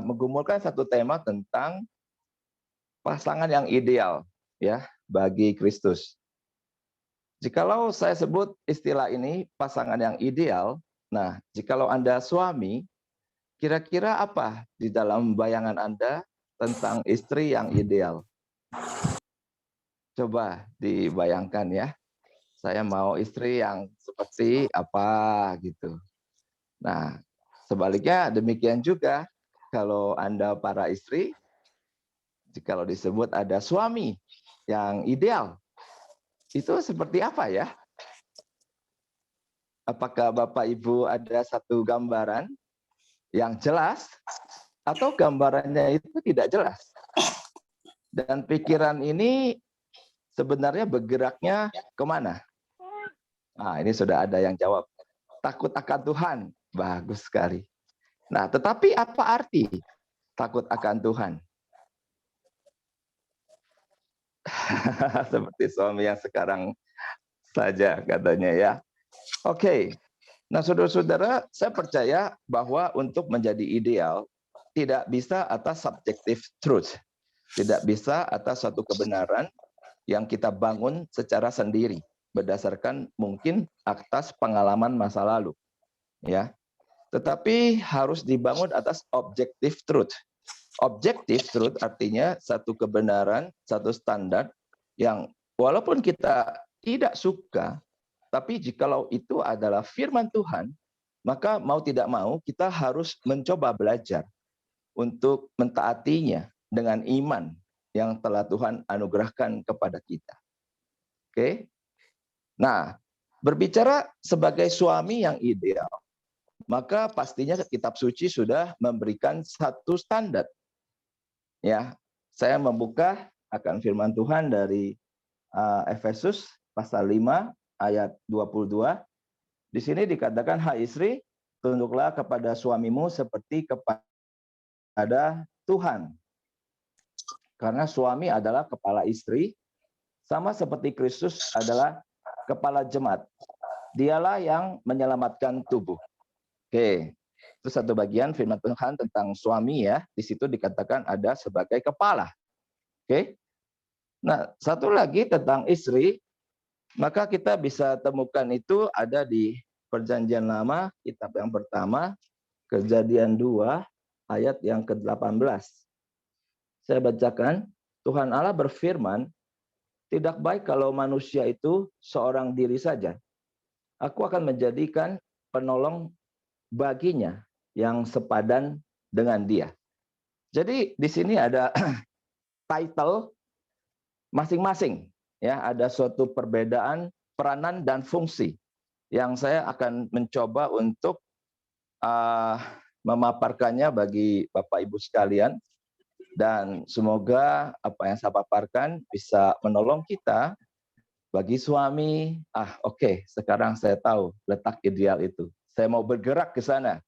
menggumulkan satu tema tentang pasangan yang ideal ya bagi Kristus. Jikalau saya sebut istilah ini pasangan yang ideal, nah jikalau Anda suami, kira-kira apa di dalam bayangan Anda tentang istri yang ideal? Coba dibayangkan ya. Saya mau istri yang seperti apa gitu. Nah, sebaliknya demikian juga kalau Anda para istri, jikalau disebut ada suami yang ideal, itu seperti apa ya? Apakah Bapak Ibu ada satu gambaran yang jelas atau gambarannya itu tidak jelas? Dan pikiran ini sebenarnya bergeraknya kemana? Nah, ini sudah ada yang jawab. Takut akan Tuhan. Bagus sekali. Nah, tetapi apa arti takut akan Tuhan? Seperti suami yang sekarang saja katanya ya. Oke. Nah, saudara-saudara, saya percaya bahwa untuk menjadi ideal tidak bisa atas subjective truth. Tidak bisa atas suatu kebenaran yang kita bangun secara sendiri berdasarkan mungkin atas pengalaman masa lalu. Ya. Tetapi harus dibangun atas objective truth. Objective truth artinya satu kebenaran, satu standar yang walaupun kita tidak suka, tapi jikalau itu adalah firman Tuhan, maka mau tidak mau kita harus mencoba belajar untuk mentaatinya dengan iman yang telah Tuhan anugerahkan kepada kita. Oke? Nah, berbicara sebagai suami yang ideal, maka pastinya kitab suci sudah memberikan satu standar. Ya, saya membuka akan firman Tuhan dari Efesus pasal 5 ayat 22. Di sini dikatakan, hai istri, tunduklah kepada suamimu seperti kepada Tuhan. Karena suami adalah kepala istri, sama seperti Kristus adalah kepala jemaat. Dialah yang menyelamatkan tubuh. Oke, itu satu bagian firman Tuhan tentang suami ya. Di situ dikatakan ada sebagai kepala. Oke. Nah, satu lagi tentang istri, maka kita bisa temukan itu ada di Perjanjian Lama, kitab yang pertama, Kejadian 2, ayat yang ke-18. Saya bacakan, Tuhan Allah berfirman, tidak baik kalau manusia itu seorang diri saja. Aku akan menjadikan penolong baginya yang sepadan dengan dia. Jadi di sini ada title masing-masing, ya ada suatu perbedaan peranan dan fungsi yang saya akan mencoba untuk memaparkannya bagi Bapak Ibu sekalian, dan semoga apa yang saya paparkan bisa menolong kita bagi suami. Oke, sekarang saya tahu letak ideal itu. Saya mau bergerak ke sana.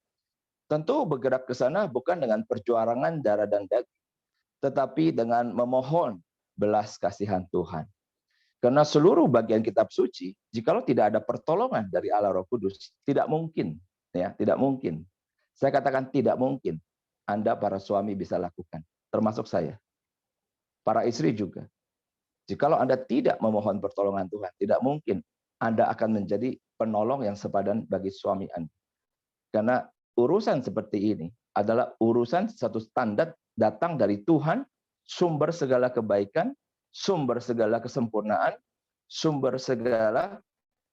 Tentu bergerak ke sana bukan dengan perjuangan darah dan daging, tetapi dengan memohon belas kasihan Tuhan. Karena seluruh bagian kitab suci, jikalau tidak ada pertolongan dari Allah Roh Kudus, tidak mungkin, ya, tidak mungkin. Saya katakan tidak mungkin Anda para suami bisa lakukan, termasuk saya. Para istri juga. Jikalau Anda tidak memohon pertolongan Tuhan, tidak mungkin Anda akan menjadi penolong yang sepadan bagi suami Anda. Karena urusan seperti ini adalah urusan satu standar datang dari Tuhan, sumber segala kebaikan, sumber segala kesempurnaan, sumber segala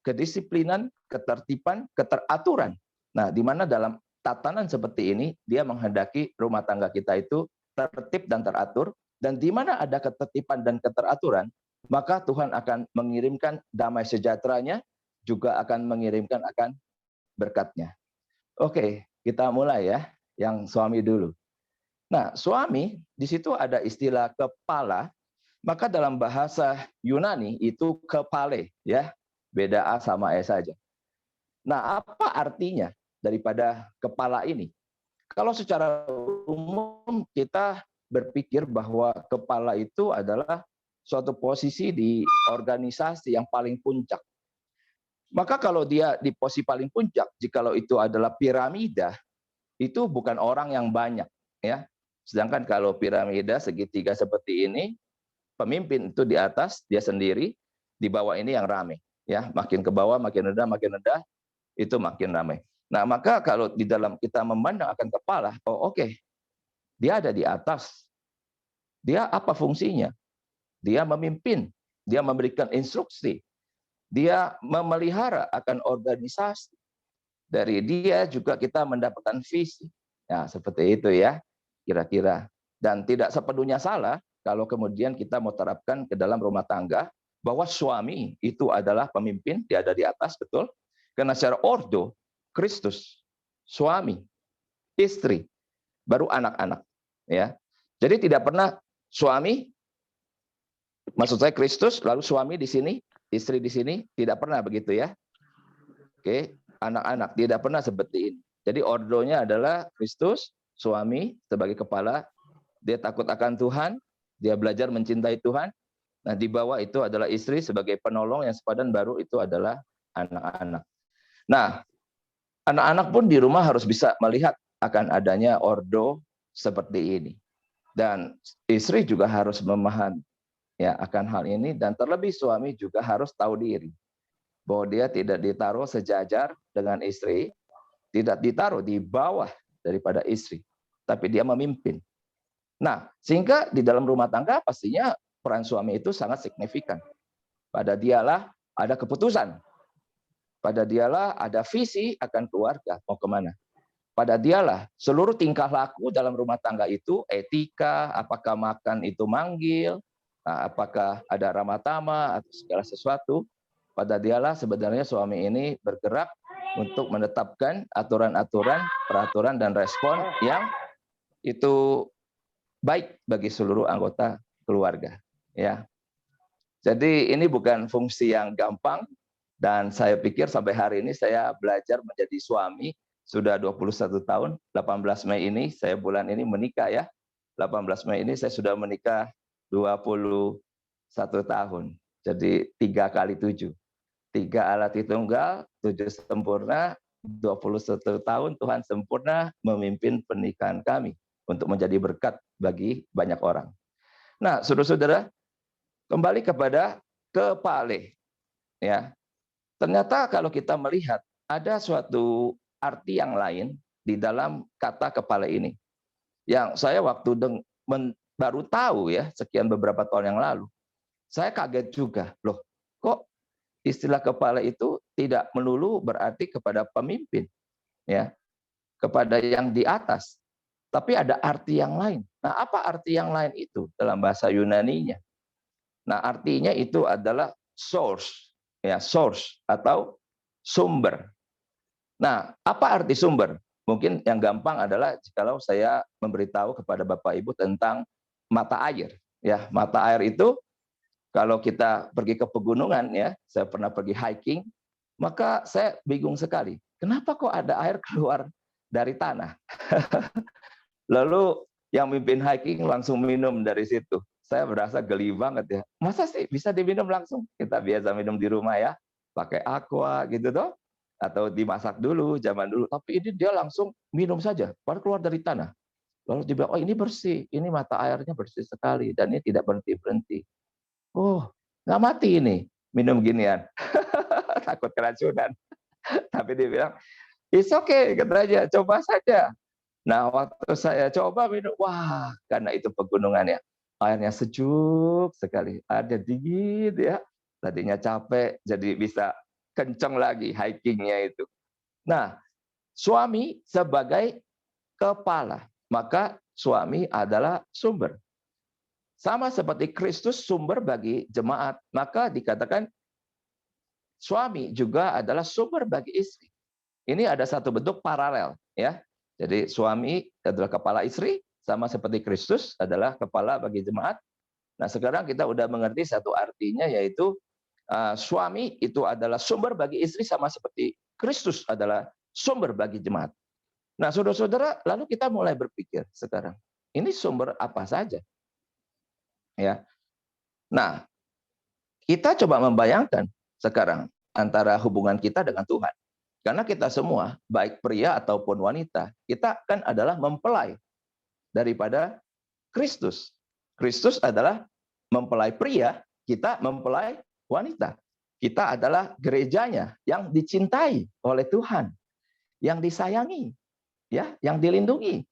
kedisiplinan, ketertiban, keteraturan. Nah, di mana dalam tatanan seperti ini, dia menghendaki rumah tangga kita itu tertib dan teratur, dan di mana ada ketertiban dan keteraturan, maka Tuhan akan mengirimkan damai sejahteranya, juga akan mengirimkan akan berkatnya. Oke, kita mulai ya, yang suami dulu. Nah, suami, di situ ada istilah kepala, maka dalam bahasa Yunani itu kepale, ya, beda A sama E saja. Nah, apa artinya daripada kepala ini? Kalau secara umum kita berpikir bahwa kepala itu adalah suatu posisi di organisasi yang paling puncak. Maka kalau dia di posisi paling puncak, jikalau itu adalah piramida, itu bukan orang yang banyak, ya. Sedangkan kalau piramida segitiga seperti ini, pemimpin itu di atas, dia sendiri, di bawah ini yang ramai, ya. Makin ke bawah, makin rendah, itu makin ramai. Nah, maka kalau di dalam kita memandang akan kepala, oh oke, dia ada di atas. Dia apa fungsinya? Dia memimpin, dia memberikan instruksi, dia memelihara akan organisasi. Dari dia juga kita mendapatkan visi. Ya, seperti itu ya, kira-kira. Dan tidak sepenuhnya salah kalau kemudian kita mau terapkan ke dalam rumah tangga, bahwa suami itu adalah pemimpin, dia ada di atas, betul. Karena secara ordo, Kristus, suami, istri, baru anak-anak. Ya, jadi tidak pernah suami, maksud saya Kristus, lalu suami di sini, istri di sini, tidak pernah begitu ya. Oke, anak-anak tidak pernah seperti ini. Jadi ordonya adalah Kristus, suami sebagai kepala, dia takut akan Tuhan, dia belajar mencintai Tuhan. Nah, di bawah itu adalah istri sebagai penolong yang sepadan, baru itu adalah anak-anak. Nah, anak-anak pun di rumah harus bisa melihat akan adanya ordo seperti ini. Dan istri juga harus memahami ya akan hal ini, dan terlebih suami juga harus tahu diri bahwa dia tidak ditaruh sejajar dengan istri, tidak ditaruh di bawah daripada istri, tapi dia memimpin. Nah, sehingga di dalam rumah tangga pastinya peran suami itu sangat signifikan. Pada dialah ada keputusan. Pada dialah ada visi akan keluarga, mau kemana. Pada dialah seluruh tingkah laku dalam rumah tangga itu, etika, apakah makan itu manggil, apakah ada ramah tamah, atau segala sesuatu, pada dialah sebenarnya suami ini bergerak untuk menetapkan aturan-aturan, peraturan, dan respon yang itu baik bagi seluruh anggota keluarga. Ya, jadi ini bukan fungsi yang gampang, dan saya pikir sampai hari ini saya belajar menjadi suami sudah 21 tahun. 18 Mei ini, saya bulan ini menikah ya. 18 Mei ini saya sudah menikah 21 tahun. Jadi 3 kali 7. 3 Allah Tritunggal, 7 sempurna, 21 tahun Tuhan sempurna memimpin pernikahan kami untuk menjadi berkat bagi banyak orang. Nah, saudara-saudara, kembali kepada kepale. Ya, ternyata kalau kita melihat ada suatu arti yang lain di dalam kata kepala ini, yang saya waktu baru tahu ya sekian beberapa tahun yang lalu, saya kaget juga, loh kok istilah kepala itu tidak melulu berarti kepada pemimpin, ya, kepada yang di atas, tapi ada arti yang lain. Nah, apa arti yang lain itu dalam bahasa Yunani-nya? Nah, artinya itu adalah source, ya, source atau sumber. Nah, apa arti sumber? Mungkin yang gampang adalah kalau saya memberitahu kepada Bapak Ibu tentang mata air. Ya, mata air itu kalau kita pergi ke pegunungan, ya, saya pernah pergi hiking, maka saya bingung sekali. Kenapa kok ada air keluar dari tanah? Lalu yang mimpin hiking langsung minum dari situ. Saya berasa geli banget ya. Masa sih bisa diminum langsung? Kita biasa minum di rumah ya, pakai aqua gitu toh, atau dimasak dulu zaman dulu. Tapi ini dia langsung minum saja, baru keluar dari tanah. Lalu dia bilang, oh ini bersih, ini mata airnya bersih sekali, dan ini tidak berhenti-berhenti. Oh, nggak mati ini minum ginian. Takut keracunan. Tapi dia bilang, it's okay, kata aja, coba saja. Nah, waktu saya coba minum, wah, karena itu pegunungan ya, airnya sejuk sekali, airnya dingin ya. Tadinya capek, jadi bisa kenceng lagi hikingnya itu. Nah, suami sebagai kepala, maka suami adalah sumber. Sama seperti Kristus sumber bagi jemaat, maka dikatakan suami juga adalah sumber bagi istri. Ini ada satu bentuk paralel, ya. Jadi suami adalah kepala istri, sama seperti Kristus adalah kepala bagi jemaat. Nah, sekarang kita udah mengerti satu artinya, yaitu suami itu adalah sumber bagi istri, sama seperti Kristus adalah sumber bagi jemaat. Nah, saudara-saudara, lalu kita mulai berpikir sekarang, ini sumber apa saja? Ya. Nah, kita coba membayangkan sekarang antara hubungan kita dengan Tuhan. Karena kita semua, baik pria ataupun wanita, kita kan adalah mempelai daripada Kristus. Kristus adalah mempelai pria, kita mempelai wanita. Kita adalah gerejanya yang dicintai oleh Tuhan, yang disayangi, ya, yang dilindungi.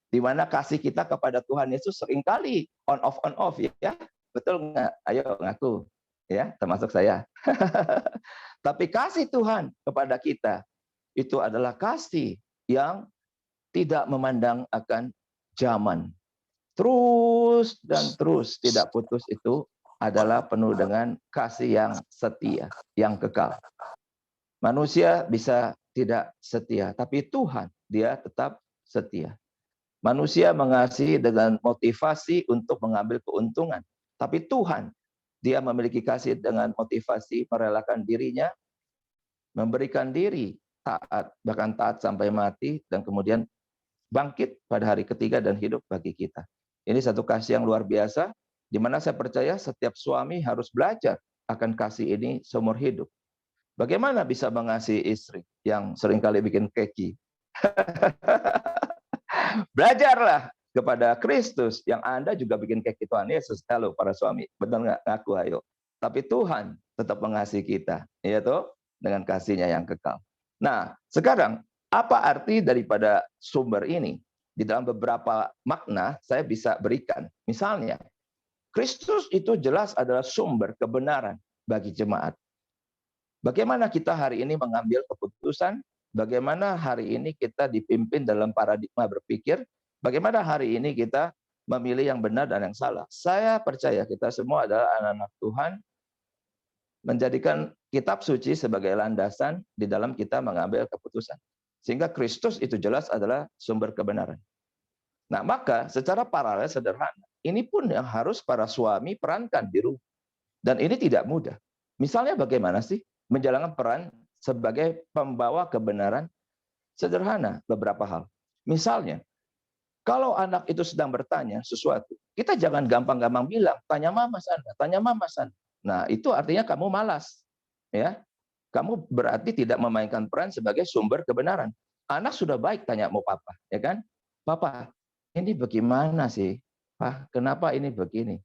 Di mana kasih kita kepada Tuhan Yesus seringkali on off ya. Betul nggak? Ayo ngaku. Ya, termasuk saya. Tapi kasih Tuhan kepada kita itu adalah kasih yang tidak memandang akan zaman. Terus dan terus tidak putus itu adalah penuh dengan kasih yang setia, yang kekal. Manusia bisa tidak setia, tapi Tuhan dia tetap setia. Manusia mengasihi dengan motivasi untuk mengambil keuntungan, tapi Tuhan dia memiliki kasih dengan motivasi merelakan dirinya, memberikan diri taat, bahkan taat sampai mati, dan kemudian bangkit pada hari ketiga dan hidup bagi kita. Ini satu kasih yang luar biasa, di mana saya percaya setiap suami harus belajar akan kasih ini seumur hidup. Bagaimana bisa mengasihi istri yang seringkali bikin keki? Belajarlah kepada Kristus yang Anda juga bikin keki Tuhan Yesus. Halo para suami, benar nggak? Ngaku ayo. Tapi Tuhan tetap mengasihi kita, ya toh, dengan kasihnya yang kekal. Nah, sekarang apa arti daripada sumber ini? Di dalam beberapa makna saya bisa berikan. Misalnya, Kristus itu jelas adalah sumber kebenaran bagi jemaat. Bagaimana kita hari ini mengambil keputusan? Bagaimana hari ini kita dipimpin dalam paradigma berpikir? Bagaimana hari ini kita memilih yang benar dan yang salah? Saya percaya kita semua adalah anak-anak Tuhan, menjadikan kitab suci sebagai landasan di dalam kita mengambil keputusan. Sehingga Kristus itu jelas adalah sumber kebenaran. Nah, maka secara paralel sederhana, ini pun yang harus para suami perankan di rumah. Dan ini tidak mudah. Misalnya bagaimana sih menjalankan peran sebagai pembawa kebenaran? Sederhana beberapa hal. Misalnya, kalau anak itu sedang bertanya sesuatu, kita jangan gampang-gampang bilang, tanya mama sana, tanya mama sana. Nah, itu artinya kamu malas. Ya, kamu berarti tidak memainkan peran sebagai sumber kebenaran. Anak sudah baik tanya mau papa, ya kan? Papa, ini bagaimana sih? Pak, kenapa ini begini?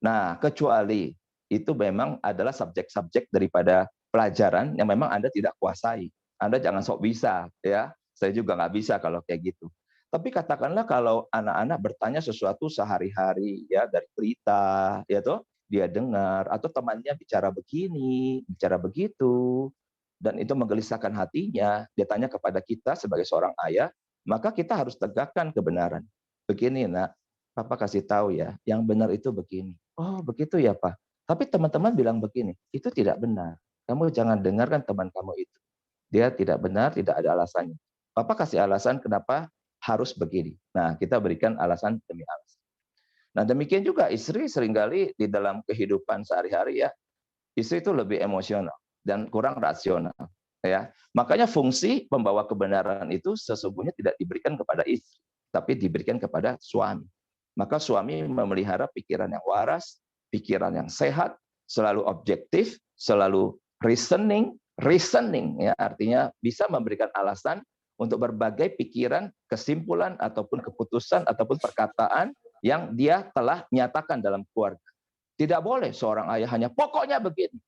Nah, kecuali itu memang adalah subjek-subjek daripada pelajaran yang memang Anda tidak kuasai. Anda jangan sok bisa, ya. Saya juga nggak bisa kalau kayak gitu. Tapi katakanlah kalau anak-anak bertanya sesuatu sehari-hari, ya, dari berita, ya toh, dia dengar, atau temannya bicara begini, bicara begitu, dan itu menggelisahkan hatinya, dia tanya kepada kita sebagai seorang ayah, maka kita harus tegakkan kebenaran. Begini nak, Papa kasih tahu ya, yang benar itu begini. Oh begitu ya Pak, tapi teman-teman bilang begini, itu tidak benar. Kamu jangan dengarkan teman kamu itu. Dia tidak benar, tidak ada alasannya. Papa kasih alasan kenapa harus begini. Nah, kita berikan alasan demi alasan. Nah, demikian juga istri seringkali di dalam kehidupan sehari-hari ya, istri itu lebih emosional dan kurang rasional. Ya, makanya fungsi pembawa kebenaran itu sesungguhnya tidak diberikan kepada istri, tapi diberikan kepada suami. Maka suami memelihara pikiran yang waras, pikiran yang sehat, selalu objektif, selalu reasoning ya, artinya bisa memberikan alasan untuk berbagai pikiran, kesimpulan ataupun keputusan ataupun perkataan yang dia telah nyatakan dalam keluarga. Tidak boleh seorang ayah hanya pokoknya begini,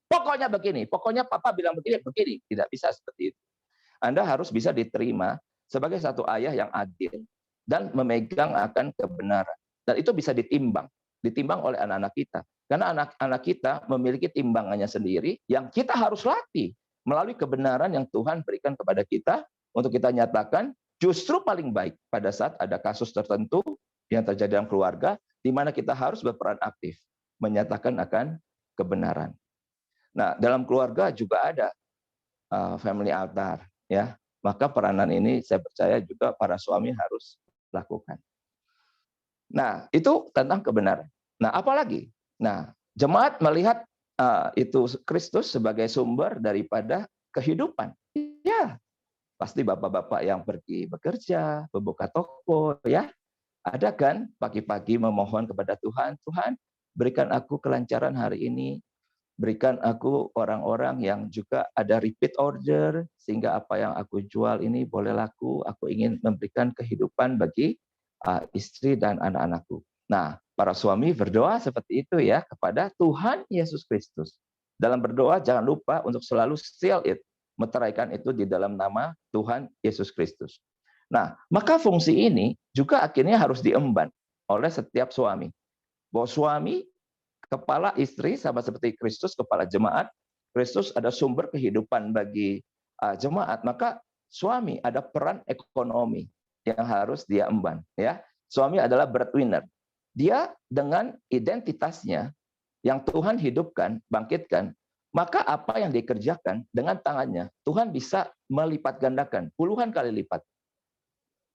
pokoknya papa bilang begini, begini. Tidak bisa seperti itu. Anda harus bisa diterima sebagai satu ayah yang adil dan memegang akan kebenaran. Dan itu bisa ditimbang oleh anak-anak kita. Karena anak-anak kita memiliki timbangannya sendiri yang kita harus latih melalui kebenaran yang Tuhan berikan kepada kita untuk kita nyatakan justru paling baik pada saat ada kasus tertentu yang terjadi dalam keluarga di mana kita harus berperan aktif menyatakan akan kebenaran. Nah, dalam keluarga juga ada family altar, ya. Maka peranan ini saya percaya juga para suami harus lakukan. Nah, itu tentang kebenaran. Nah, apalagi? Nah, jemaat melihat itu Kristus sebagai sumber daripada kehidupan. Ya, pasti bapak-bapak yang pergi bekerja, membuka toko, ya. Ada kan pagi-pagi memohon kepada Tuhan, Tuhan berikan aku kelancaran hari ini, Berikan aku orang-orang yang juga ada repeat order, sehingga apa yang aku jual ini boleh laku. Aku ingin memberikan kehidupan bagi istri dan anak-anakku. Nah, para suami berdoa seperti itu ya kepada Tuhan Yesus Kristus. Dalam berdoa jangan lupa untuk selalu seal it, meteraikan itu di dalam nama Tuhan Yesus Kristus. Nah, maka fungsi ini juga akhirnya harus diemban oleh setiap suami. Bahwa suami kepala istri sama seperti Kristus kepala jemaat. Kristus ada sumber kehidupan bagi jemaat, maka suami ada peran ekonomi yang harus dia emban ya. Suami adalah breadwinner. Dia dengan identitasnya yang Tuhan hidupkan, bangkitkan, maka apa yang dikerjakan dengan tangannya, Tuhan bisa melipat gandakan puluhan kali lipat.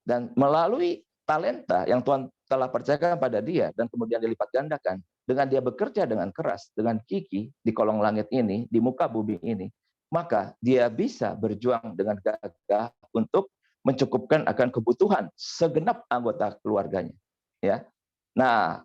Dan melalui talenta yang Tuhan telah percayakan pada dia dan kemudian dilipat gandakan, dengan dia bekerja dengan keras, dengan gigih di kolong langit ini, di muka bumi ini, maka dia bisa berjuang dengan gagah untuk mencukupkan akan kebutuhan segenap anggota keluarganya. Ya, nah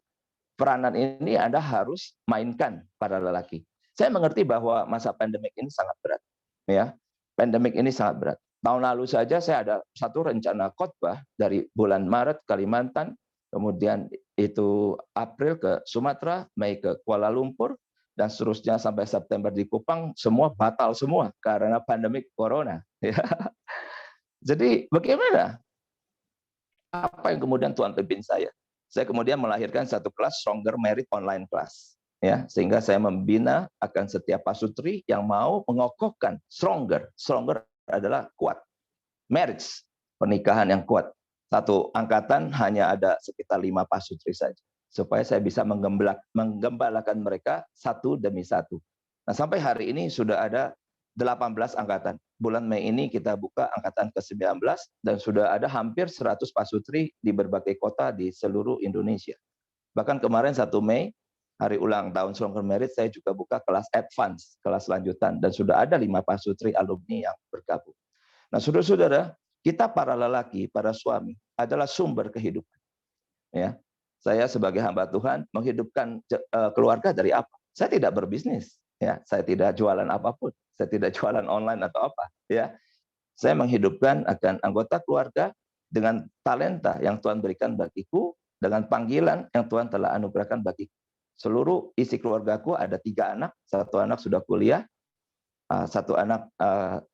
peranan ini Anda harus mainkan para lelaki. Saya mengerti bahwa masa pandemik ini sangat berat. Ya, pandemik ini sangat berat. Tahun lalu saja saya ada satu rencana khotbah dari bulan Maret Kalimantan, kemudian itu April ke Sumatera, Mei ke Kuala Lumpur, dan seterusnya sampai September di Kupang, semua batal semua karena pandemik corona. Jadi bagaimana? Apa yang kemudian Tuhan pimpin saya? Saya kemudian melahirkan satu kelas Stronger Married Online Class. Ya, sehingga saya membina akan setiap pasutri yang mau mengokohkan stronger. Stronger adalah kuat. Marriage, pernikahan yang kuat. Satu angkatan hanya ada sekitar 5 pasutri saja. Supaya saya bisa menggembalakan mereka satu demi satu. Nah, sampai hari ini sudah ada 18 angkatan. Bulan Mei ini kita buka angkatan ke-19 dan sudah ada hampir 100 pasutri di berbagai kota di seluruh Indonesia. Bahkan kemarin 1 Mei, hari ulang tahun Stronger Married, saya juga buka kelas advance, kelas lanjutan, dan sudah ada 5 pasutri alumni yang bergabung. Nah, saudara-saudara, kita para lelaki, para suami adalah sumber kehidupan. Ya, saya sebagai hamba Tuhan menghidupkan keluarga dari apa? Saya tidak berbisnis, ya, saya tidak jualan apapun, saya tidak jualan online atau apa, ya. Saya menghidupkan akan anggota keluarga dengan talenta yang Tuhan berikan bagiku, dengan panggilan yang Tuhan telah anugerahkan bagiku. Seluruh isi keluargaku ada 3 anak, 1 anak sudah kuliah, 1 anak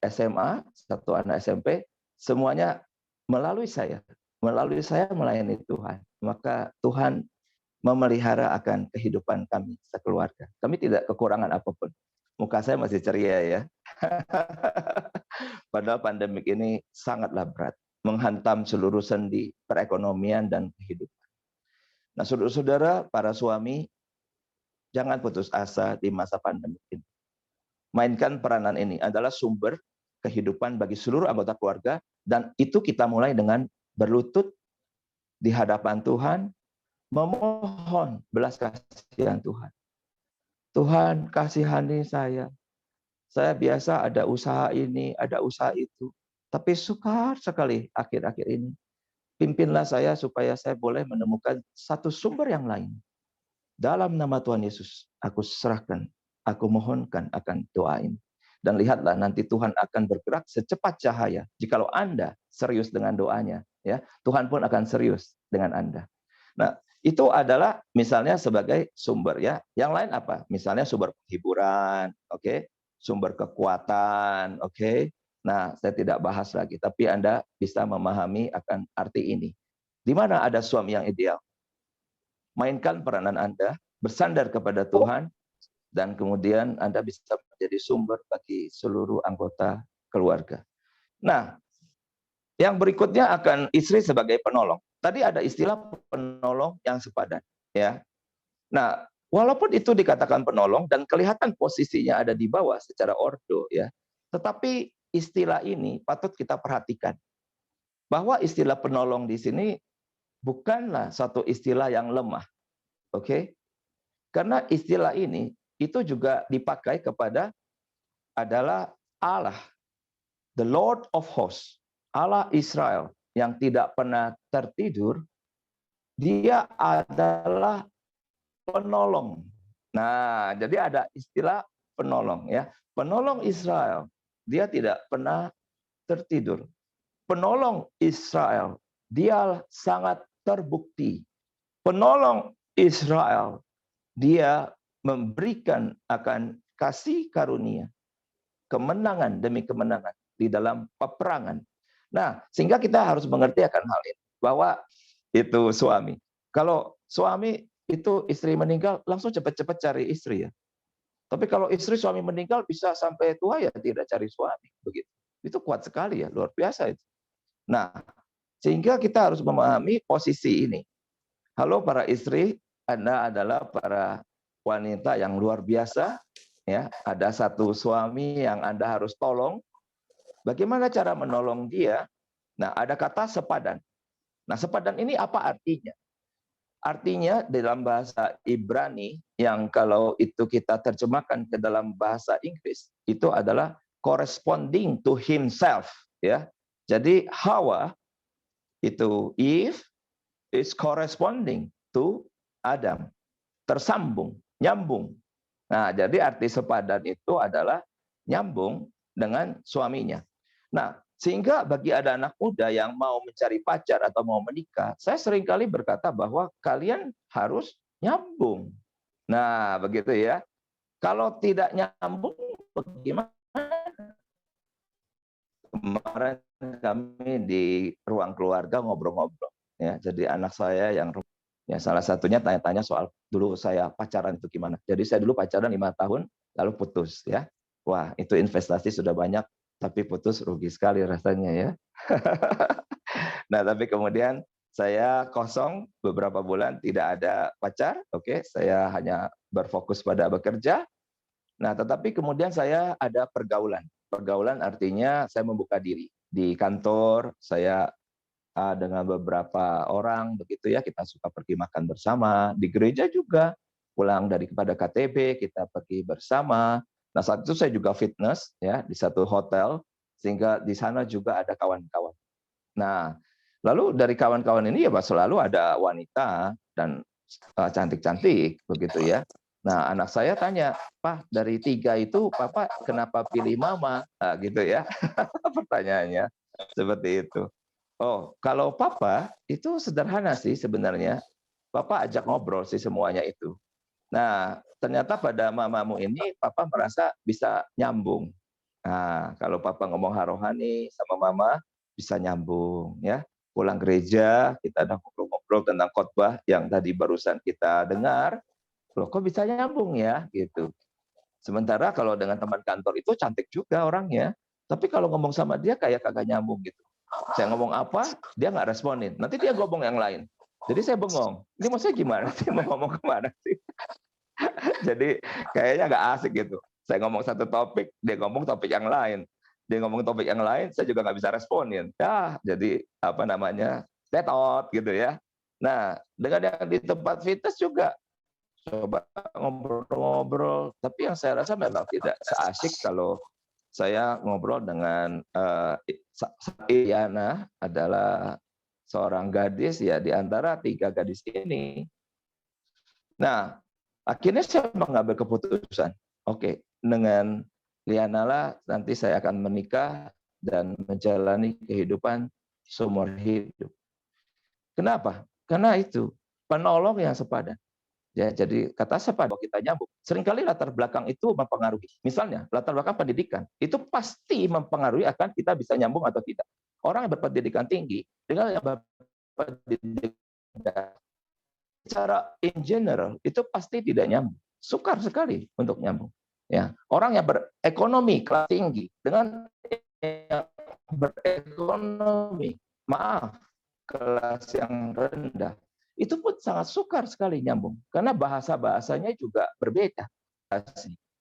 SMA, 1 anak SMP, semuanya melalui saya melayani Tuhan. Maka Tuhan memelihara akan kehidupan kami sekeluarga. Kami tidak kekurangan apapun. Muka saya masih ceria ya. Padahal pandemik ini sangatlah berat, menghantam seluruh sendi perekonomian dan kehidupan. Nah, saudara-saudara, para suami, jangan putus asa di masa pandemik ini. Mainkan peranan ini adalah sumber kehidupan bagi seluruh anggota keluarga, dan itu kita mulai dengan berlutut di hadapan Tuhan, memohon belas kasihan Tuhan. Tuhan, kasihani saya. Saya biasa ada usaha ini, ada usaha itu, tapi sukar sekali akhir-akhir ini. Pimpinlah saya supaya saya boleh menemukan satu sumber yang lain. Dalam nama Tuhan Yesus, aku serahkan, aku mohonkan akan doa ini. Dan lihatlah nanti Tuhan akan bergerak secepat cahaya. Jikalau Anda serius dengan doanya, ya, Tuhan pun akan serius dengan Anda. Nah, itu adalah misalnya sebagai sumber ya. Yang lain apa? Misalnya sumber hiburan, oke? Sumber kekuatan, oke? Nah, saya tidak bahas lagi, tapi Anda bisa memahami akan arti ini. Di mana ada suami yang ideal? Mainkan peranan Anda, bersandar kepada Tuhan, dan kemudian Anda bisa menjadi sumber bagi seluruh anggota keluarga. Nah, yang berikutnya akan istri sebagai penolong. Tadi ada istilah penolong yang sepadan, ya. Nah, walaupun itu dikatakan penolong dan kelihatan posisinya ada di bawah secara ordo, ya, tetapi istilah ini patut kita perhatikan bahwa istilah penolong di sini bukanlah satu istilah yang lemah, oke? Karena istilah ini itu juga dipakai kepada adalah Allah, the Lord of Hosts, Allah Israel yang tidak pernah tertidur. Dia adalah penolong Nah, jadi ada istilah penolong ya. Penolong Israel, dia tidak pernah tertidur. Penolong Israel, dia sangat terbukti. Penolong Israel, dia memberikan akan kasih karunia, kemenangan demi kemenangan di dalam peperangan. Nah, sehingga kita harus mengerti akan hal ini, bahwa itu suami. Kalau suami itu istri meninggal, langsung cepat-cepat cari istri ya. Tapi kalau istri suami meninggal bisa sampai tua ya tidak cari suami, begitu. Itu kuat sekali ya, luar biasa itu. Nah, sehingga kita harus memahami posisi ini. Halo para istri, Anda adalah para wanita yang luar biasa, ya. Ada satu suami yang Anda harus tolong. Bagaimana cara menolong dia? Nah, ada kata sepadan. Nah, sepadan ini apa artinya? Artinya dalam bahasa Ibrani yang kalau itu kita terjemahkan ke dalam bahasa Inggris, itu adalah corresponding to himself, ya. Jadi Hawa itu Eve is corresponding to Adam, tersambung, nyambung. Nah, jadi arti sepadan itu adalah nyambung dengan suaminya. Nah, sehingga bagi ada anak muda yang mau mencari pacar atau mau menikah, saya seringkali berkata bahwa kalian harus nyambung. Nah, begitu ya. Kalau tidak nyambung, bagaimana? Kemarin kami di ruang keluarga ngobrol-ngobrol. Ya, jadi anak saya yang ya salah satunya tanya-tanya soal dulu saya pacaran itu gimana. Jadi saya dulu pacaran 5 tahun, lalu putus ya. Wah, itu investasi sudah banyak, tapi putus rugi sekali rasanya ya. Nah, tapi kemudian saya kosong beberapa bulan, tidak ada pacar, oke, saya hanya berfokus pada bekerja. Nah, tetapi kemudian saya ada pergaulan. Pergaulan artinya saya membuka diri. Di kantor, saya dengan beberapa orang, begitu ya, kita suka pergi makan bersama. Di gereja juga, pulang daripada KTB, kita pergi bersama. Nah, saat itu saya juga fitness, ya, di satu hotel, sehingga di sana juga ada kawan-kawan. Nah, lalu dari kawan-kawan ini ya selalu ada wanita dan cantik-cantik begitu ya. Nah, anak saya tanya, "Pak, dari 3 itu Papa kenapa pilih Mama?" Nah, gitu ya. Pertanyaannya seperti itu. Oh, kalau Papa itu sederhana sih sebenarnya. Papa ajak ngobrol sih semuanya itu. Nah, ternyata pada mamamu ini Papa merasa bisa nyambung. Nah, kalau Papa ngomong rohani sama Mama bisa nyambung ya. Pulang gereja kita ada ngobrol-ngobrol tentang khotbah yang tadi barusan kita dengar. Loh, kok bisa nyambung ya gitu. Sementara kalau dengan teman kantor itu cantik juga orangnya, tapi kalau ngomong sama dia kayak kagak nyambung gitu. Saya ngomong apa, dia nggak responin. Nanti dia ngomong yang lain. Jadi saya bengong. Ini maksudnya gimana sih, mau ngomong kemana sih? Jadi kayaknya nggak asik gitu. Saya ngomong satu topik, dia ngomong topik yang lain. Dia ngomong topik yang lain, saya juga nggak bisa responin. Ya, jadi apa namanya, tetot gitu ya. Nah, dengan yang di tempat fitness juga coba ngobrol-ngobrol. Tapi yang saya rasa memang tidak seasik kalau saya ngobrol dengan Iliana adalah seorang gadis ya di antara 3 gadis ini. Nah, akhirnya saya mengambil keputusan, oke, dengan Liana lah nanti saya akan menikah dan menjalani kehidupan seumur hidup. Kenapa? Karena itu penolong yang sepadan. Ya, jadi kata sepadan kita nyambung. Seringkali latar belakang itu mempengaruhi. Misalnya, latar belakang pendidikan itu pasti mempengaruhi akan kita bisa nyambung atau tidak. Orang yang berpendidikan tinggi dengan yang berpendidikan secara in general itu pasti tidak nyambung. Sukar sekali untuk nyambung. Ya, orang yang berekonomi kelas tinggi dengan yang berekonomi, maaf, kelas yang rendah, itu pun sangat sukar sekali nyambung karena bahasa-bahasanya juga berbeda.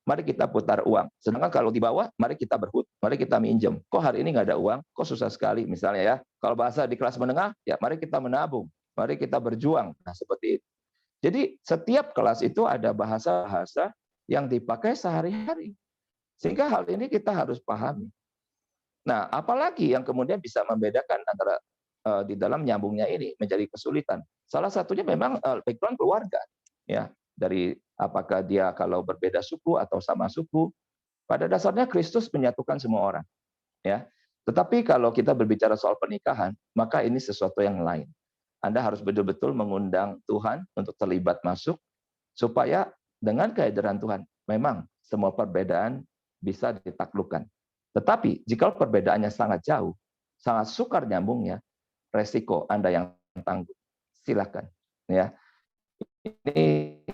Mari kita putar uang. Sedangkan kalau di bawah, mari kita berhut, mari kita minjem. Kok hari ini nggak ada uang? Kok susah sekali? Misalnya ya, kalau bahasa di kelas menengah, ya mari kita menabung, mari kita berjuang. Nah, seperti itu. Jadi setiap kelas itu ada bahasa-bahasa yang dipakai sehari-hari. Sehingga hal ini kita harus pahami. Nah, apalagi yang kemudian bisa membedakan antara di dalam nyambungnya ini menjadi kesulitan. Salah satunya memang background keluarga, ya. dari apakah dia kalau berbeda suku atau sama suku. Pada dasarnya Kristus menyatukan semua orang, ya. Tetapi kalau kita berbicara soal pernikahan, maka ini sesuatu yang lain. Anda harus betul-betul mengundang Tuhan untuk terlibat masuk, supaya dengan kehadiran Tuhan, memang semua perbedaan bisa ditaklukkan. Tetapi jika perbedaannya sangat jauh, sangat sukar nyambungnya, resiko Anda yang tanggung. Silakan, ya. Ini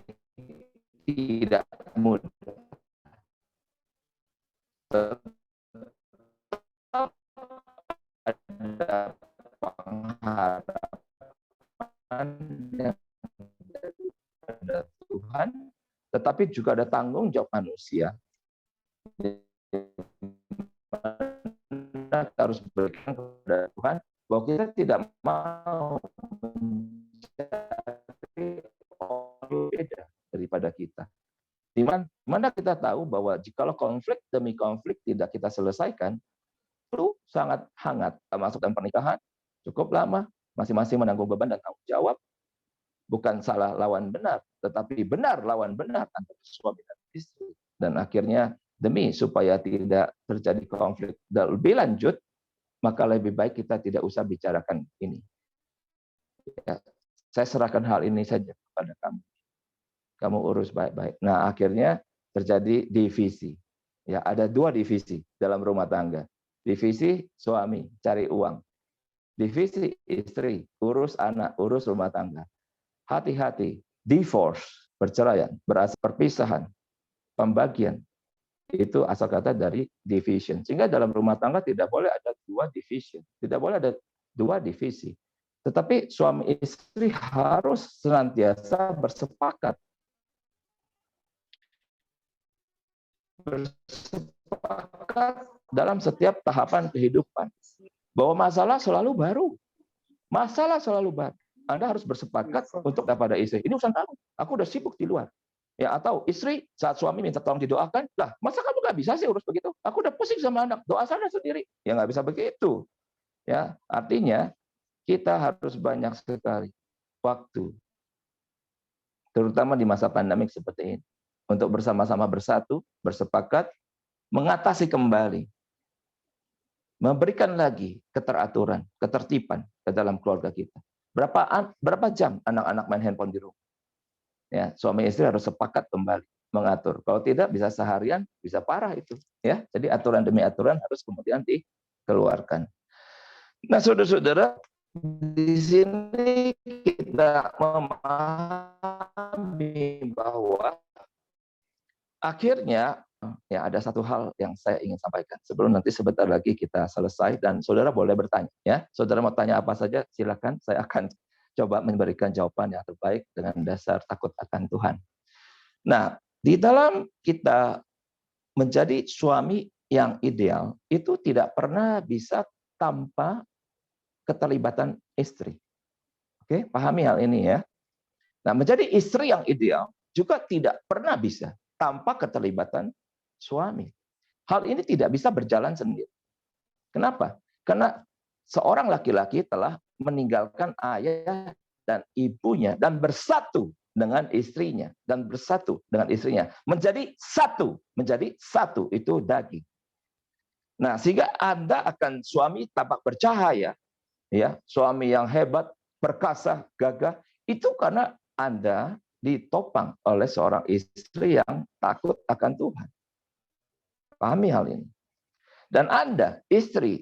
tidak mudah. Ada pengharapan yang ada Tuhan, tetapi juga ada tanggung jawab manusia. Kita harus berikan kepada Tuhan bahwa kita tidak mau mencari orang beda daripada kita. Di mana kita tahu bahwa jikalau konflik demi konflik tidak kita selesaikan, itu sangat hangat. Masuk dalam pernikahan cukup lama, masing-masing menanggung beban dan tanggung jawab. Bukan salah lawan benar, tetapi benar lawan benar antara suami dan istri. Dan akhirnya demi supaya tidak terjadi konflik lebih lanjut, maka lebih baik kita tidak usah bicarakan ini. Ya, saya serahkan hal ini saja kepada kamu. Kamu urus baik-baik. Nah, akhirnya terjadi divisi. Ya, ada 2 divisi dalam rumah tangga. Divisi suami cari uang. Divisi istri urus anak, urus rumah tangga. Hati-hati, divorce, perceraian, berasal perpisahan, pembagian. Itu asal kata dari division. Sehingga dalam rumah tangga tidak boleh ada 2 division, tidak boleh ada 2 divisi. Tetapi suami istri harus senantiasa bersepakat dalam setiap tahapan kehidupan. Bahwa masalah selalu baru. Masalah selalu baru. Anda harus bersepakat untuk kepada istri. Ini urusan kamu. Aku udah sibuk di luar. Ya, atau istri saat suami minta tolong didoakan, lah masa kamu nggak bisa sih urus begitu? Aku udah pusing sama anak, doa sana sendiri. Ya nggak bisa begitu. Ya, artinya kita harus banyak sekali waktu, terutama di masa pandemik seperti ini, untuk bersama-sama bersatu, bersepakat, mengatasi kembali, memberikan lagi keteraturan, ketertiban ke dalam keluarga kita. Berapa jam anak-anak main handphone di rumah? Ya, suami istri harus sepakat kembali mengatur. Kalau tidak bisa seharian, bisa parah itu. Ya, jadi aturan demi aturan harus kemudian dikeluarkan. Nah, saudara-saudara, di sini kita memahami bahwa akhirnya ya ada satu hal yang saya ingin sampaikan sebelum nanti sebentar lagi kita selesai dan saudara boleh bertanya ya. Saudara mau tanya apa saja silakan, saya akan coba memberikan jawaban yang terbaik dengan dasar takut akan Tuhan. Nah, di dalam kita menjadi suami yang ideal itu tidak pernah bisa tanpa keterlibatan istri. Oke, pahami hal ini ya. Nah, menjadi istri yang ideal juga tidak pernah bisa tanpa keterlibatan suami. Hal ini tidak bisa berjalan sendiri. Kenapa? Karena seorang laki-laki telah meninggalkan ayah dan ibunya dan bersatu dengan istrinya dan bersatu dengan istrinya menjadi satu itu daging. Nah, sehingga Anda akan suami tampak bercahaya, ya, suami yang hebat, perkasa, gagah, itu karena Anda ditopang oleh seorang istri yang takut akan Tuhan. Pahami hal ini. Dan Anda, istri,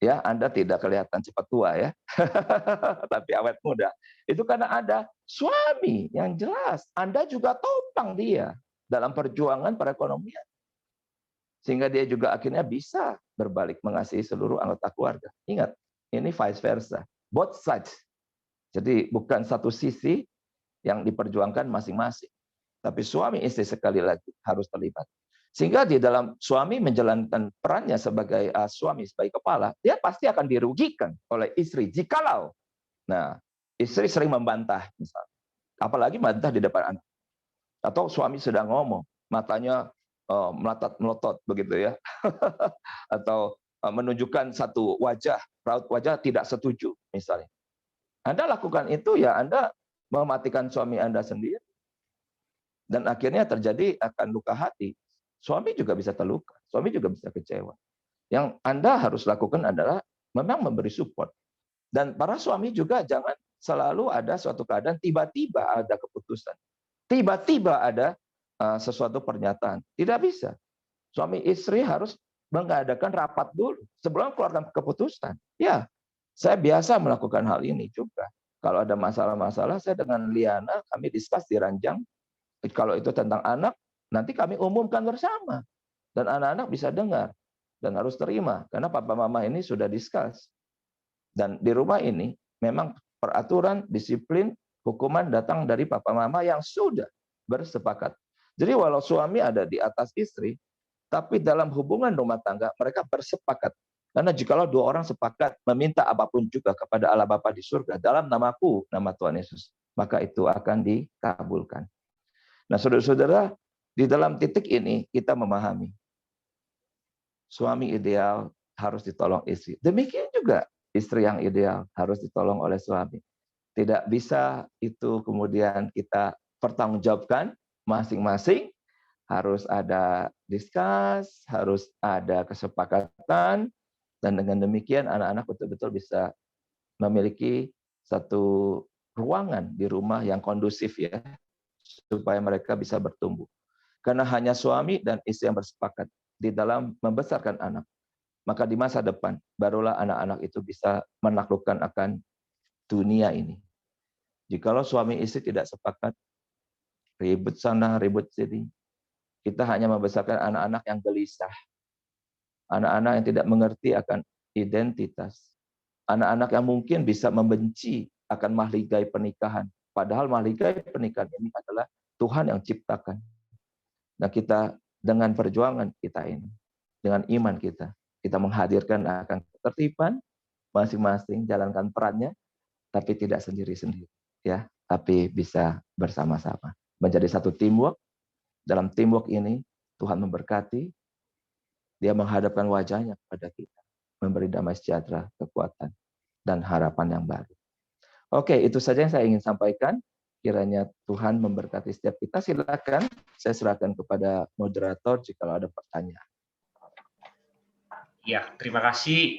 ya, Anda tidak kelihatan cepat tua ya, tapi awet muda. Itu karena ada suami yang jelas. Anda juga topang dia dalam perjuangan perekonomian. Sehingga dia juga akhirnya bisa berbalik mengasihi seluruh anggota keluarga. Ingat, ini vice versa. Both sides. Jadi bukan satu sisi yang diperjuangkan masing-masing. Tapi suami istri sekali lagi harus terlibat. Sehingga di dalam suami menjalankan perannya sebagai suami, sebagai kepala, dia pasti akan dirugikan oleh istri. Jikalau, nah, istri sering membantah, misalnya. Apalagi membantah di depan anak. Atau suami sedang ngomong, matanya melotot begitu ya. Atau menunjukkan satu wajah, raut wajah tidak setuju, misalnya. Anda lakukan itu, ya Anda mematikan suami Anda sendiri. Dan akhirnya terjadi akan luka hati. Suami juga bisa terluka, suami juga bisa kecewa. Yang Anda harus lakukan adalah memang memberi support. Dan para suami juga jangan selalu ada suatu keadaan tiba-tiba ada keputusan. Tiba-tiba ada sesuatu pernyataan. Tidak bisa. Suami istri harus mengadakan rapat dulu sebelum keluarkan keputusan. Ya, saya biasa melakukan hal ini juga. Kalau ada masalah-masalah, saya dengan Liana, kami diskus di ranjang. Kalau itu tentang anak, nanti kami umumkan bersama. Dan anak-anak bisa dengar. Dan harus terima. Karena papa mama ini sudah diskus. Dan di rumah ini, memang peraturan, disiplin, hukuman datang dari papa mama yang sudah bersepakat. Jadi walau suami ada di atas istri, tapi dalam hubungan rumah tangga, mereka bersepakat. Karena jikalau dua orang sepakat meminta apapun juga kepada Allah Bapa di surga, dalam namaku, nama Tuhan Yesus, maka itu akan dikabulkan. Nah, saudara-saudara, di dalam titik ini kita memahami suami ideal harus ditolong istri. Demikian juga istri yang ideal harus ditolong oleh suami. Tidak bisa itu kemudian kita pertanggungjawabkan masing-masing. Harus ada diskus, harus ada kesepakatan, dan dengan demikian anak-anak betul-betul bisa memiliki satu ruangan di rumah yang kondusif ya, supaya mereka bisa bertumbuh. Karena hanya suami dan istri yang bersepakat di dalam membesarkan anak, maka di masa depan barulah anak-anak itu bisa menaklukkan akan dunia ini. Jikalau suami istri tidak sepakat, ribut sana, ribut sini, kita hanya membesarkan anak-anak yang gelisah, anak-anak yang tidak mengerti akan identitas, anak-anak yang mungkin bisa membenci akan mahligai pernikahan. Padahal mahligai pernikahan ini adalah Tuhan yang ciptakan. Nah, kita dengan perjuangan kita ini, dengan iman kita menghadirkan akan ketertiban, masing-masing jalankan perannya, tapi tidak sendiri-sendiri, ya, tapi bisa bersama-sama, menjadi satu teamwork. Dalam teamwork ini, Tuhan memberkati, Dia menghadapkan wajahnya kepada kita, memberi damai sejahtera, kekuatan, dan harapan yang baru. Oke, itu saja yang saya ingin sampaikan. Kiranya Tuhan memberkati setiap kita. Silakan, saya serahkan kepada moderator jika ada pertanyaan. Ya, terima kasih